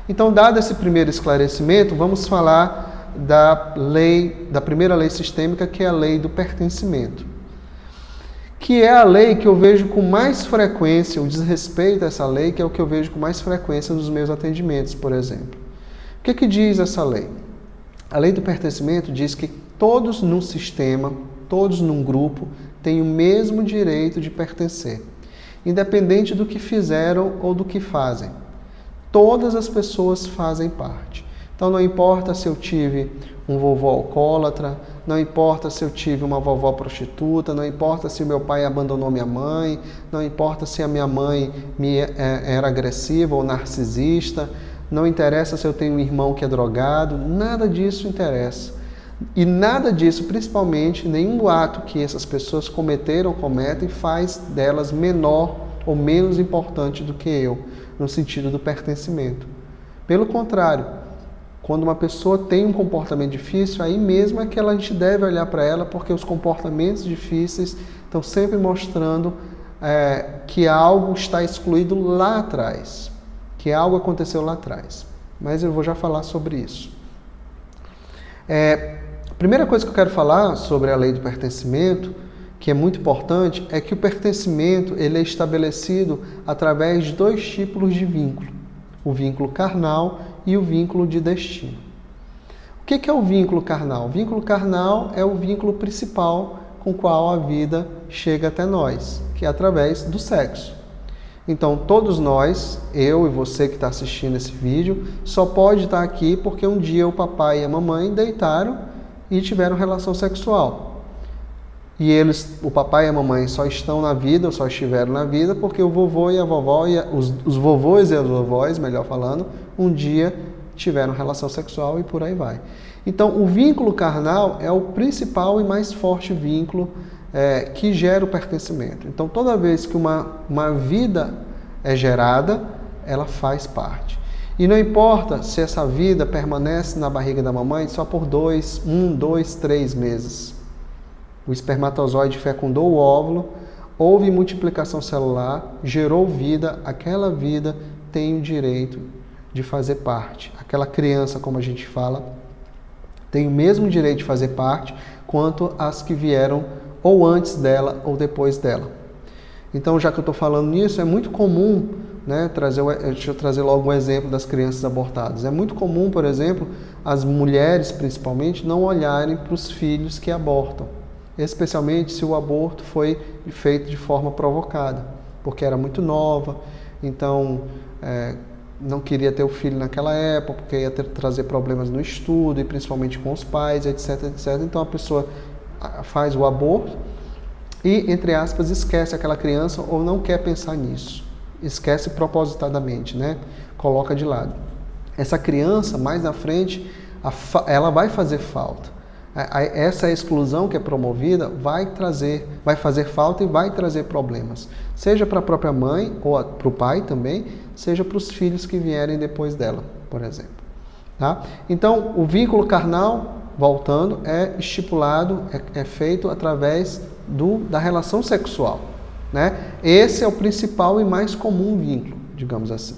Então, dado esse primeiro esclarecimento, vamos falar da primeira lei sistêmica, que é a lei do pertencimento, que é a lei que eu vejo com mais frequência, o desrespeito a essa lei, que é o que eu vejo com mais frequência nos meus atendimentos, por exemplo. O que diz essa lei? A lei do pertencimento diz que todos num sistema, todos num grupo, têm o mesmo direito de pertencer, independente do que fizeram ou do que fazem. Todas as pessoas fazem parte. Então não importa se eu tive um vovô alcoólatra, não importa se eu tive uma vovó prostituta, não importa se o meu pai abandonou minha mãe, não importa se a minha mãe era agressiva ou narcisista, não interessa se eu tenho um irmão que é drogado, nada disso interessa. E nada disso, principalmente, nenhum ato que essas pessoas cometeram ou cometem faz delas menor ou menos importante do que eu, no sentido do pertencimento. Pelo contrário, quando uma pessoa tem um comportamento difícil, aí mesmo é que a gente deve olhar para ela, porque os comportamentos difíceis estão sempre mostrando que algo está excluído lá atrás, que algo aconteceu lá atrás. Mas eu vou já falar sobre isso. A primeira coisa que eu quero falar sobre a lei do pertencimento, que é muito importante, é que o pertencimento ele é estabelecido através de dois tipos de vínculo: o vínculo carnal e o vínculo de destino. O que é o vínculo carnal? O vínculo carnal é o vínculo principal com o qual a vida chega até nós, que é através do sexo. Então, todos nós, eu e você que está assistindo esse vídeo, só pode estar aqui porque um dia o papai e a mamãe deitaram e tiveram relação sexual. E o papai e a mamãe só estão na vida, ou só estiveram na vida, porque o vovô e a vovó, os vovôs e as vovós, melhor falando, um dia tiveram relação sexual e por aí vai. Então, o vínculo carnal é o principal e mais forte vínculo que gera o pertencimento. Então, toda vez que uma vida é gerada, ela faz parte. E não importa se essa vida permanece na barriga da mamãe só por 1, 2, 3 meses. O espermatozoide fecundou o óvulo, houve multiplicação celular, gerou vida, aquela vida tem o direito de fazer parte. Aquela criança, como a gente fala, tem o mesmo direito de fazer parte quanto as que vieram ou antes dela ou depois dela. Então, já que eu estou falando nisso, é muito comum, né, deixa eu trazer logo um exemplo das crianças abortadas. É muito comum, por exemplo, as mulheres, principalmente, não olharem para os filhos que abortam, especialmente se o aborto foi feito de forma provocada, porque era muito nova, então não queria ter o filho naquela época, porque ia trazer problemas no estudo e principalmente com os pais, etc, etc. Então a pessoa faz o aborto e, entre aspas, esquece aquela criança ou não quer pensar nisso. Esquece propositadamente, né? Coloca de lado. Essa criança, mais na frente, ela vai fazer falta. Essa exclusão que é promovida vai fazer falta e vai trazer problemas. Seja para a própria mãe ou para o pai também, seja para os filhos que vierem depois dela, por exemplo. Tá? Então, o vínculo carnal, voltando, é estipulado, é feito através da relação sexual, né? Esse é o principal e mais comum vínculo, digamos assim.